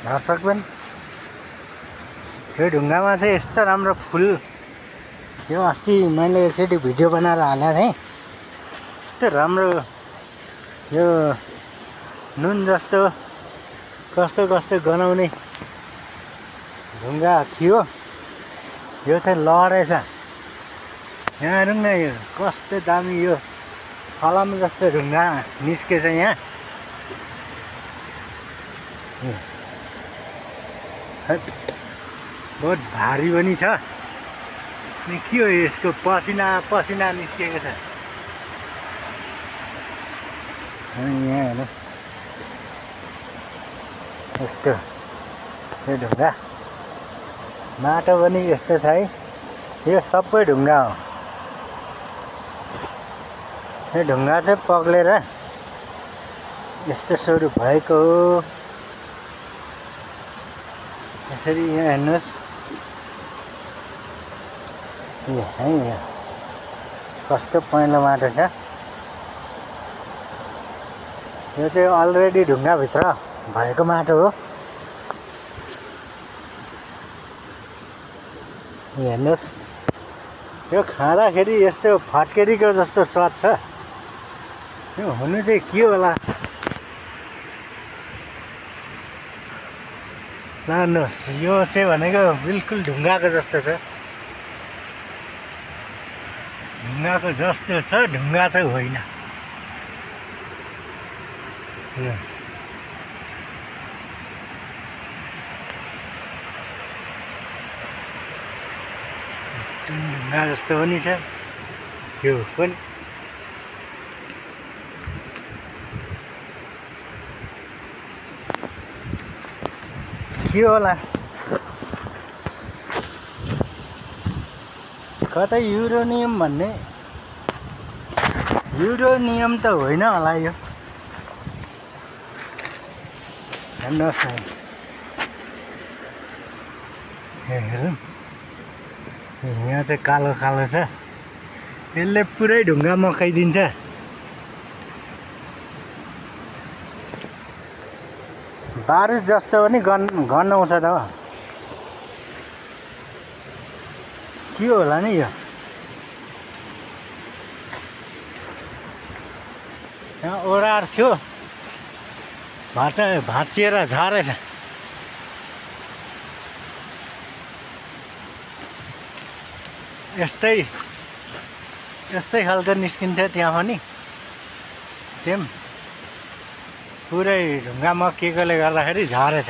दर्शकगण त्यो ढुङ्गामा चाहिँ यस्तो राम्रो फुल यो अस्ति मैले एकचोटि भिडियो बनाएर हालेको थिएँ। यस्तो राम्रो यो नुन जस्तो कस्तो कस्तो गनाउने ढुङ्गा थियो। यो चाहिँ लडेछ। यहाँ हेरौँ न, यो कस्तो दामी यो फलाम जस्तो ढुङ्गा निस्केछ यहाँ। बहुत भारी पनि छ। अनि के हो यसको पसिना पसिना निस्केको छ। अनि यहाँ हेर्नु यस्तो यो ढुङ्गा माटो पनि यस्तो छ है। यो सबै ढुङ्गा हो। यो ढुङ्गा चाहिँ पग्लेर यस्तो स्वरूप भएको हो। यसरी यहाँ हेर्नुहोस्, यहाँ कस्तो पहेँलो माटो छ। यो चाहिँ अलरेडी ढुङ्गाभित्र भएको माटो हो। हेर्नुहोस्, यो खाँदाखेरि यस्तो फटकेरीको जस्तो स्वाद छ। यो हुनु चाहिँ के होला। हेर्नुहोस्, यो चाहिँ भनेको बिल्कुल ढुङ्गाको जस्तो छ। ढुङ्गाको जस्तो छ, ढुङ्गा चाहिँ होइन। हेर्नुहोस्, ढुङ्गा जस्तो पनि छ यो पनि। के होला, कतै युरेनियम भन्ने, युरेनियम त होइन होला यो। हेर्नुहोस् न, हेरौँ, यहाँ चाहिँ कालो कालो छ। यसले पुरै ढुङ्गा मकाइदिन्छ। बारुद जस्तो पनि गन्हाउँछ त। के होला नि यो। यहाँ ओडार थियो, भाँचिएर झारेछ। यस्तै खालको निस्किन्थ्यो त्यहाँ पनि सेम। पुरै ढुङ्गा मकिएकोले गर्दाखेरि झरेछ।